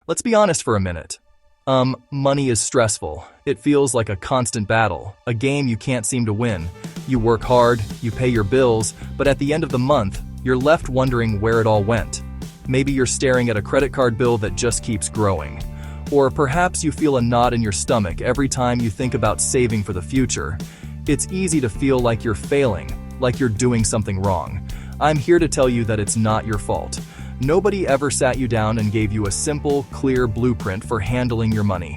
Let's be honest for a minute. Money is stressful. It feels like a constant battle, a game you can't seem to win. You work hard, you pay your bills, but at the end of the month, you're left wondering where it all went. Maybe you're staring at a credit card bill that just keeps growing. Or perhaps you feel a knot in your stomach every time you think about saving for the future. It's easy to feel like you're failing, like you're doing something wrong. I'm here to tell you that it's not your fault. Nobody ever sat you down and gave you a simple, clear blueprint for handling your money.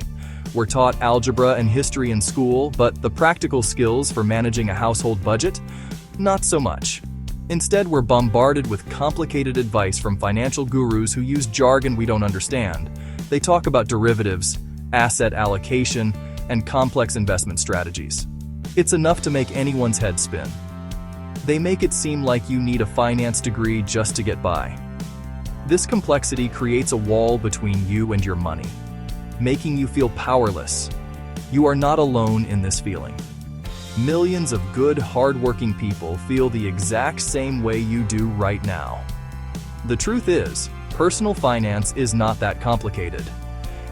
We're taught algebra and history in school, but the practical skills for managing a household budget? Not so much. Instead, we're bombarded with complicated advice from financial gurus who use jargon we don't understand. They talk about derivatives, asset allocation, and complex investment strategies. It's enough to make anyone's head spin. They make it seem like you need a finance degree just to get by. This complexity creates a wall between you and your money, making you feel powerless. You are not alone in this feeling. Millions of good, hardworking people feel the exact same way you do right now. The truth is, personal finance is not that complicated.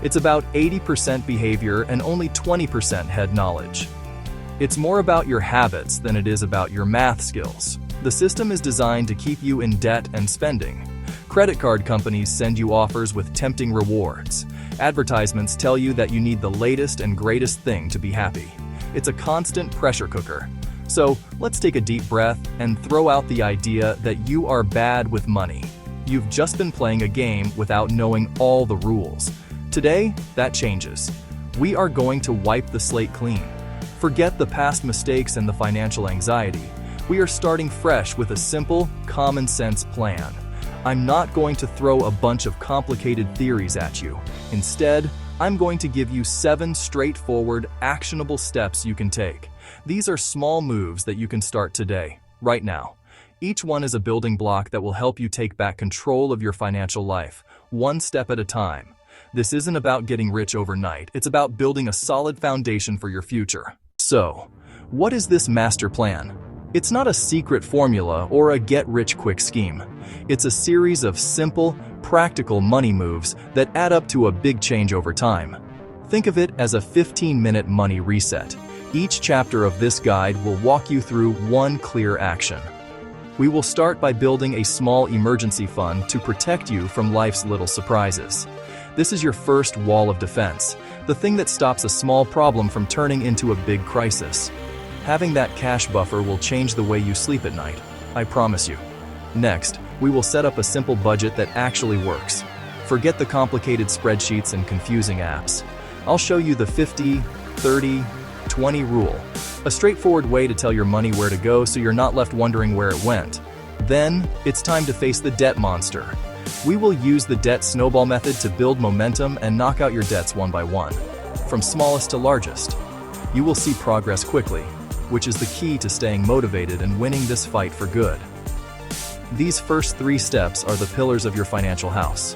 It's about 80% behavior and only 20% head knowledge. It's more about your habits than it is about your math skills. The system is designed to keep you in debt and spending. Credit card companies send you offers with tempting rewards. Advertisements tell you that you need the latest and greatest thing to be happy. It's a constant pressure cooker. So let's take a deep breath and throw out the idea that you are bad with money. You've just been playing a game without knowing all the rules. Today, that changes. We are going to wipe the slate clean. Forget the past mistakes and the financial anxiety. We are starting fresh with a simple, common-sense plan. I'm not going to throw a bunch of complicated theories at you. Instead, I'm going to give you 7 straightforward, actionable steps you can take. These are small moves that you can start today, right now. Each one is a building block that will help you take back control of your financial life, one step at a time. This isn't about getting rich overnight. It's about building a solid foundation for your future. So, what is this master plan? It's not a secret formula or a get-rich-quick scheme. It's a series of simple, practical money moves that add up to a big change over time. Think of it as a 15-minute money reset. Each chapter of this guide will walk you through one clear action. We will start by building a small emergency fund to protect you from life's little surprises. This is your first wall of defense, the thing that stops a small problem from turning into a big crisis. Having that cash buffer will change the way you sleep at night, I promise you. Next, we will set up a simple budget that actually works. Forget the complicated spreadsheets and confusing apps. I'll show you the 50, 30, 20 rule, a straightforward way to tell your money where to go so you're not left wondering where it went. Then, it's time to face the debt monster. We will use the debt snowball method to build momentum and knock out your debts one by one, from smallest to largest. You will see progress quickly, which is the key to staying motivated and winning this fight for good. These first 3 steps are the pillars of your financial house.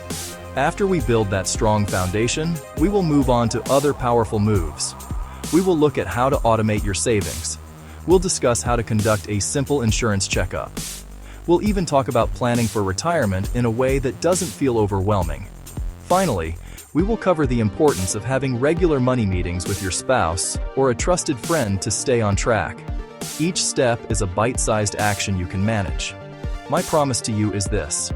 After we build that strong foundation, we will move on to other powerful moves. We will look at how to automate your savings. We'll discuss how to conduct a simple insurance checkup. We'll even talk about planning for retirement in a way that doesn't feel overwhelming. Finally, we will cover the importance of having regular money meetings with your spouse or a trusted friend to stay on track. Each step is a bite-sized action you can manage. My promise to you is this.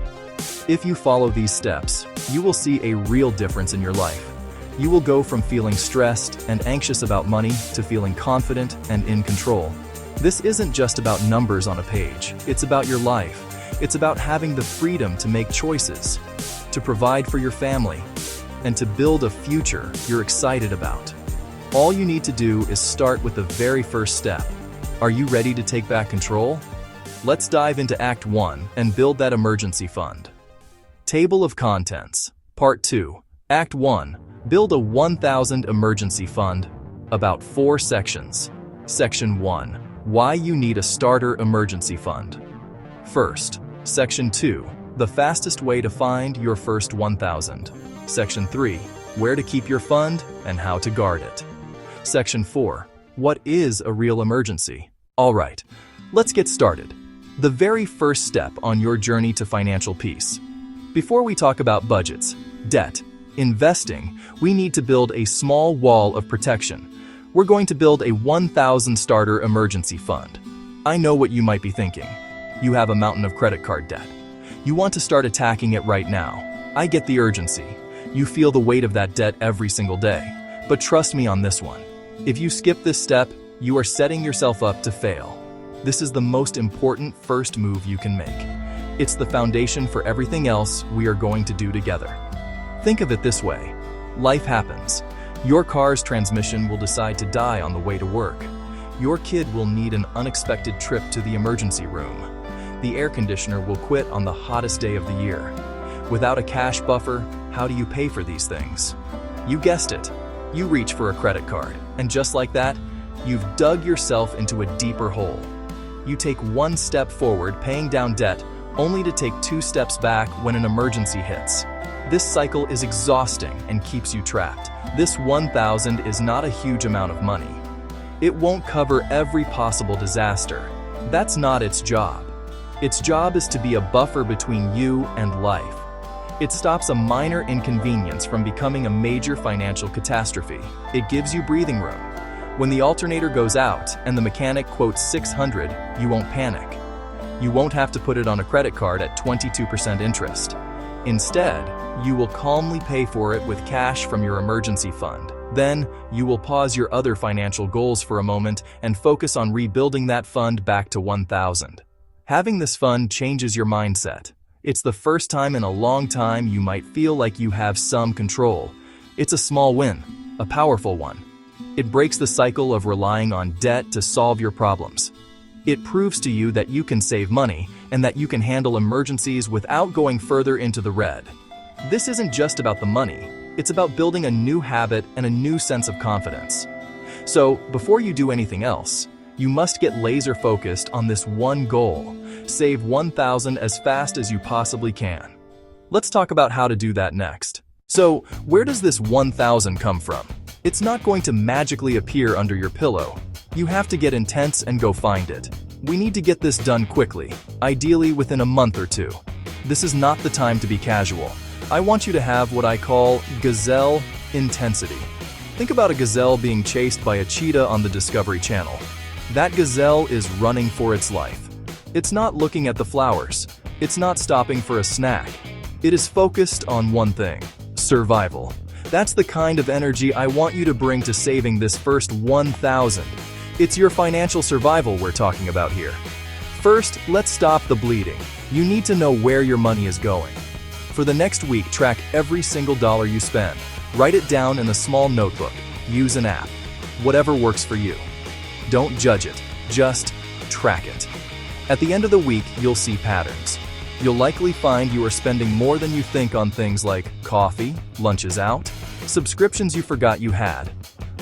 If you follow these steps, you will see a real difference in your life. You will go from feeling stressed and anxious about money to feeling confident and in control. This isn't just about numbers on a page. It's about your life. It's about having the freedom to make choices, to provide for your family, and to build a future you're excited about. All you need to do is start with the very first step. Are you ready to take back control? Let's dive into Act 1 and build that emergency fund. Table of Contents. Part 2. Act 1. Build a 1,000 emergency fund. About 4 sections. Section 1. Why you need a starter emergency fund. First, Section 2. The fastest way to find your first 1,000. Section 3. Where to keep your fund and how to guard it. Section 4. What is a real emergency? All right, let's get started. The very first step on your journey to financial peace. Before we talk about budgets, debt, Investing, we need to build a small wall of protection. We're going to build a 1,000 starter emergency fund. I know what you might be thinking. You have a mountain of credit card debt. You want to start attacking it right now. I get the urgency. You feel the weight of that debt every single day. But trust me on this one. If you skip this step, you are setting yourself up to fail. This is the most important first move you can make. It's the foundation for everything else we are going to do together. Think of it this way. Life happens. Your car's transmission will decide to die on the way to work. Your kid will need an unexpected trip to the emergency room. The air conditioner will quit on the hottest day of the year. Without a cash buffer, how do you pay for these things? You guessed it. You reach for a credit card, and just like that, you've dug yourself into a deeper hole. You take one step forward, paying down debt, only to take 2 steps back when an emergency hits. This cycle is exhausting and keeps you trapped. This 1,000 is not a huge amount of money. It won't cover every possible disaster. That's not its job. Its job is to be a buffer between you and life. It stops a minor inconvenience from becoming a major financial catastrophe. It gives you breathing room. When the alternator goes out and the mechanic quotes $600, you won't panic. You won't have to put it on a credit card at 22% interest. Instead, you will calmly pay for it with cash from your emergency fund. Then, you will pause your other financial goals for a moment and focus on rebuilding that fund back to 1,000. Having this fund changes your mindset. It's the first time in a long time you might feel like you have some control. It's a small win, a powerful one. It breaks the cycle of relying on debt to solve your problems. It proves to you that you can save money and that you can handle emergencies without going further into the red. This isn't just about the money. It's about building a new habit and a new sense of confidence. So, before you do anything else, you must get laser focused on this one goal. Save 1,000 as fast as you possibly can. Let's talk about how to do that next. So, where does this 1,000 come from? It's not going to magically appear under your pillow. You have to get intense and go find it. We need to get this done quickly, ideally within a month or 2. This is not the time to be casual. I want you to have what I call gazelle intensity. Think about a gazelle being chased by a cheetah on the Discovery Channel. That gazelle is running for its life. It's not looking at the flowers. It's not stopping for a snack. It is focused on one thing: survival. That's the kind of energy I want you to bring to saving this first 1,000. It's your financial survival we're talking about here. First, let's stop the bleeding. You need to know where your money is going. For the next week, track every single dollar you spend. Write it down in a small notebook. Use an app. Whatever works for you. Don't judge it, just track it. At the end of the week, you'll see patterns. You'll likely find you are spending more than you think on things like coffee, lunches out, subscriptions you forgot you had.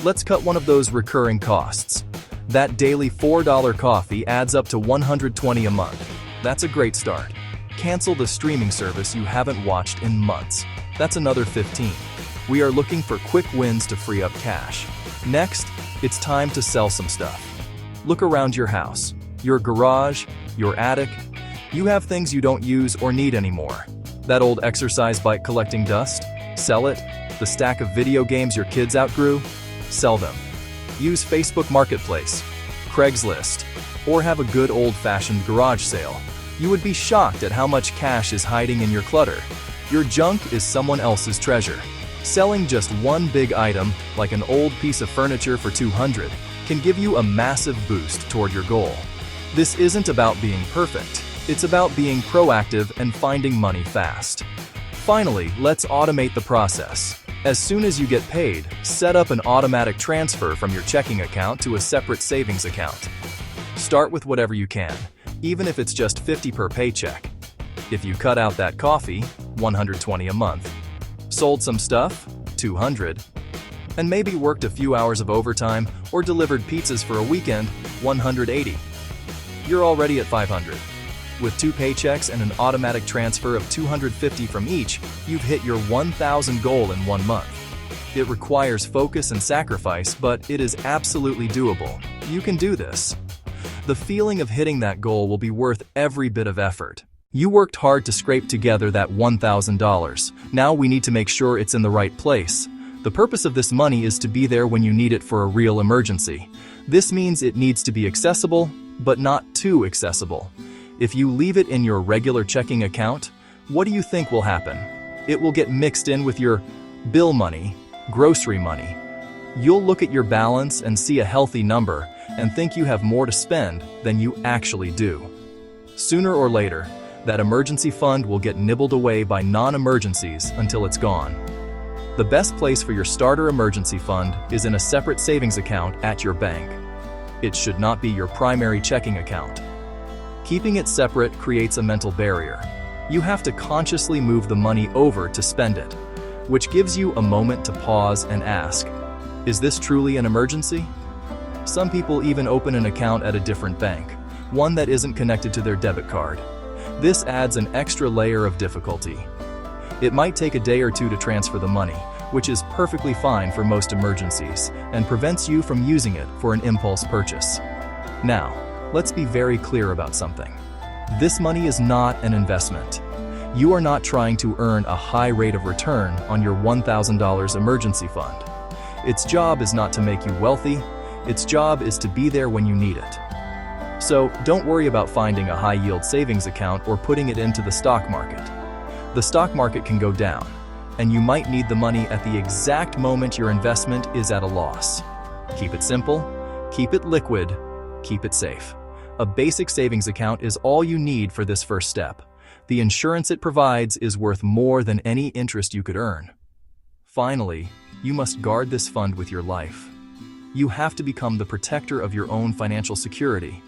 Let's cut one of those recurring costs. That daily $4 coffee adds up to $120 a month. That's a great start. Cancel the streaming service you haven't watched in months. That's another 15. We are looking for quick wins to free up cash. Next, it's time to sell some stuff. Look around your house, your garage, your attic. You have things you don't use or need anymore. That old exercise bike collecting dust? Sell it. The stack of video games your kids outgrew? Sell them. Use Facebook Marketplace, Craigslist, or have a good old-fashioned garage sale. You would be shocked at how much cash is hiding in your clutter. Your junk is someone else's treasure. Selling just one big item, like an old piece of furniture for $200, can give you a massive boost toward your goal. This isn't about being perfect. It's about being proactive and finding money fast. Finally, let's automate the process. As soon as you get paid, set up an automatic transfer from your checking account to a separate savings account. Start with whatever you can, even if it's just $50 per paycheck. If you cut out that coffee, $120 a month. Sold some stuff, $200. And maybe worked a few hours of overtime or delivered pizzas for a weekend, $180. You're already at $500. With 2 paychecks and an automatic transfer of $250 from each, you've hit your 1,000 goal in 1 month. It requires focus and sacrifice, but it is absolutely doable. You can do this. The feeling of hitting that goal will be worth every bit of effort. You worked hard to scrape together that $1,000. Now we need to make sure it's in the right place. The purpose of this money is to be there when you need it for a real emergency. This means it needs to be accessible, but not too accessible. If you leave it in your regular checking account, what do you think will happen? It will get mixed in with your bill money, grocery money. You'll look at your balance and see a healthy number and think you have more to spend than you actually do. Sooner or later, that emergency fund will get nibbled away by non-emergencies until it's gone. The best place for your starter emergency fund is in a separate savings account at your bank. It should not be your primary checking account. Keeping it separate creates a mental barrier. You have to consciously move the money over to spend it, which gives you a moment to pause and ask, is this truly an emergency? Some people even open an account at a different bank, one that isn't connected to their debit card. This adds an extra layer of difficulty. It might take a day or two to transfer the money, which is perfectly fine for most emergencies and prevents you from using it for an impulse purchase. Now, let's be very clear about something. This money is not an investment. You are not trying to earn a high rate of return on your $1,000 emergency fund. Its job is not to make you wealthy. Its job is to be there when you need it. So don't worry about finding a high-yield savings account or putting it into the stock market. The stock market can go down, and you might need the money at the exact moment your investment is at a loss. Keep it simple, keep it liquid, keep it safe. A basic savings account is all you need for this first step. The insurance it provides is worth more than any interest you could earn. Finally, you must guard this fund with your life. You have to become the protector of your own financial security.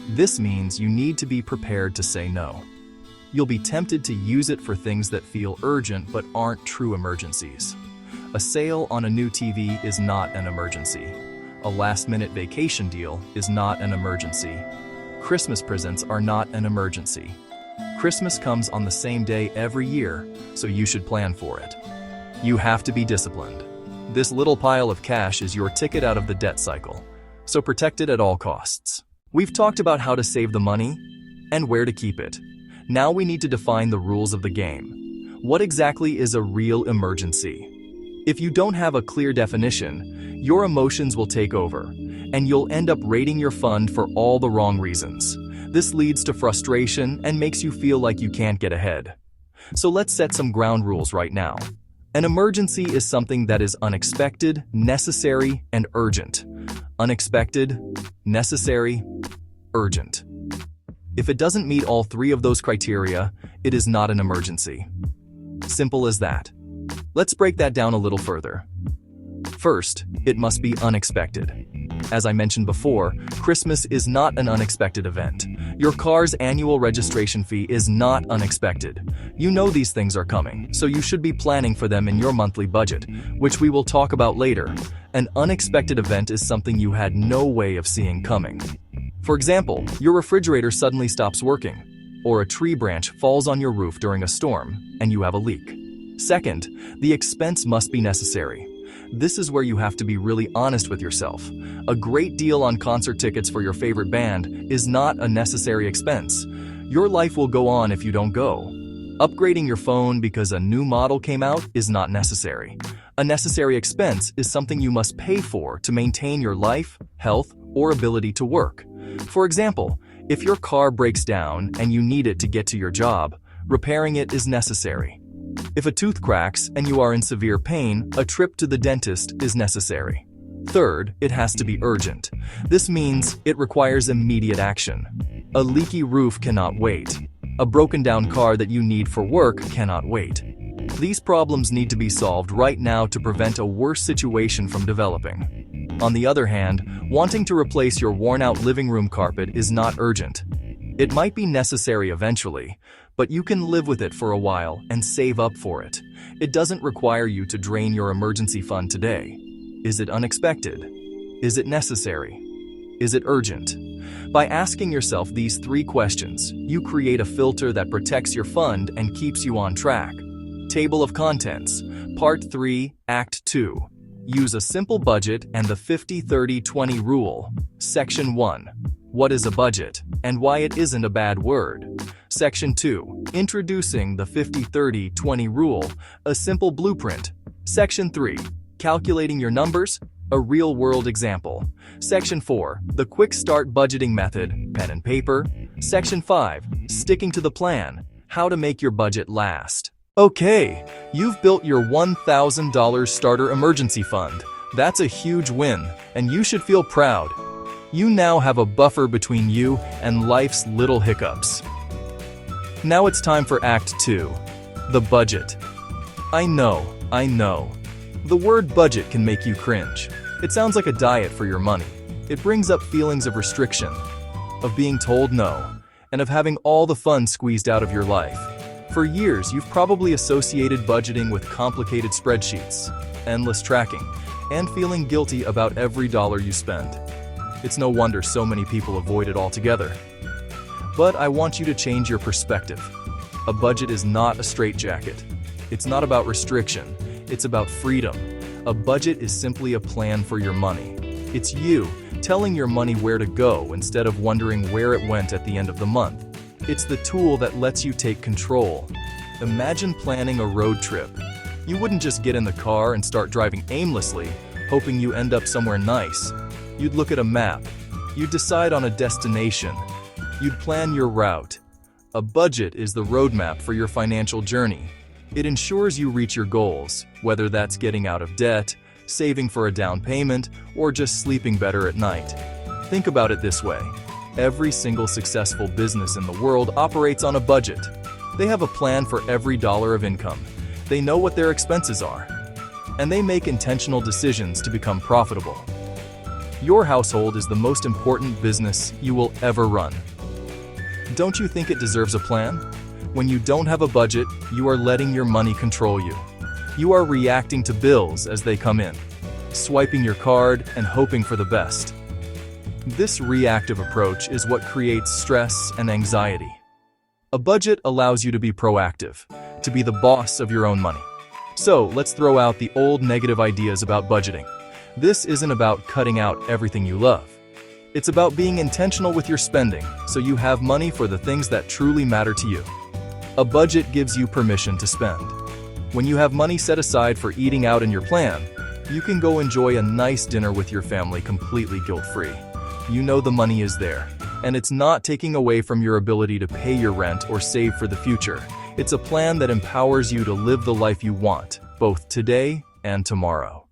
This means you need to be prepared to say no. You'll be tempted to use it for things that feel urgent but aren't true emergencies. A sale on a new TV is not an emergency. A last-minute vacation deal is not an emergency. Christmas presents are not an emergency. Christmas comes on the same day every year, so you should plan for it. You have to be disciplined. This little pile of cash is your ticket out of the debt cycle, so protect it at all costs. We've talked about how to save the money and where to keep it. Now we need to define the rules of the game. What exactly is a real emergency? If you don't have a clear definition, your emotions will take over, and you'll end up rating your fund for all the wrong reasons. This leads to frustration and makes you feel like you can't get ahead. So let's set some ground rules right now. An emergency is something that is unexpected, necessary, and urgent. Unexpected, necessary, urgent. If it doesn't meet all three of those criteria, it is not an emergency. Simple as that. Let's break that down a little further. First, it must be unexpected. As I mentioned before, Christmas is not an unexpected event. Your car's annual registration fee is not unexpected. You know these things are coming, so you should be planning for them in your monthly budget, which we will talk about later. An unexpected event is something you had no way of seeing coming. For example, your refrigerator suddenly stops working, or a tree branch falls on your roof during a storm, and you have a leak. Second, the expense must be necessary. This is where you have to be really honest with yourself. A great deal on concert tickets for your favorite band is not a necessary expense. Your life will go on if you don't go. Upgrading your phone because a new model came out is not necessary. A necessary expense is something you must pay for to maintain your life, health, or ability to work. For example, if your car breaks down and you need it to get to your job, repairing it is necessary. If a tooth cracks and you are in severe pain, a trip to the dentist is necessary. Third, it has to be urgent. This means it requires immediate action. A leaky roof cannot wait. A broken down car that you need for work cannot wait. These problems need to be solved right now to prevent a worse situation from developing. On the other hand, wanting to replace your worn-out living room carpet is not urgent. It might be necessary eventually, but you can live with it for a while and save up for it. It doesn't require you to drain your emergency fund today. Is it unexpected? Is it necessary? Is it urgent? By asking yourself these three questions, you create a filter that protects your fund and keeps you on track. Table of Contents, Part 3, Act 2. Use a simple budget and the 50-30-20 rule. Section 1. What is a budget, and why it isn't a bad word? Section 2. Introducing the 50-30-20 rule, a simple blueprint. Section 3. Calculating your numbers, a real-world example. Section 4. The quick start budgeting method, pen and paper. Section 5. Sticking to the plan, how to make your budget last. Okay, you've built your $1,000 starter emergency fund. That's a huge win, and you should feel proud. You now have a buffer between you and life's little hiccups. Now it's time for Act 2, the budget. I know. The word budget can make you cringe. It sounds like a diet for your money. It brings up feelings of restriction, of being told no, and of having all the fun squeezed out of your life. For years, you've probably associated budgeting with complicated spreadsheets, endless tracking, and feeling guilty about every dollar you spend. It's no wonder so many people avoid it altogether. But I want you to change your perspective. A budget is not a straitjacket. It's not about restriction. It's about freedom. A budget is simply a plan for your money. It's you telling your money where to go instead of wondering where it went at the end of the month. It's the tool that lets you take control. Imagine planning a road trip. You wouldn't just get in the car and start driving aimlessly, hoping you end up somewhere nice. You'd look at a map. You'd decide on a destination. You'd plan your route. A budget is the roadmap for your financial journey. It ensures you reach your goals, whether that's getting out of debt, saving for a down payment, or just sleeping better at night. Think about it this way. Every single successful business in the world operates on a budget. They have a plan for every dollar of income. They know what their expenses are. And they make intentional decisions to become profitable. Your household is the most important business you will ever run. Don't you think it deserves a plan? When you don't have a budget, you are letting your money control you. You are reacting to bills as they come in, swiping your card and hoping for the best. This reactive approach is what creates stress and anxiety. A budget allows you to be proactive, to be the boss of your own money. So let's throw out the old negative ideas about budgeting. This isn't about cutting out everything you love. It's about being intentional with your spending so you have money for the things that truly matter to you. A budget gives you permission to spend. When you have money set aside for eating out in your plan, you can go enjoy a nice dinner with your family completely guilt-free. You know the money is there, and it's not taking away from your ability to pay your rent or save for the future. It's a plan that empowers you to live the life you want, both today and tomorrow.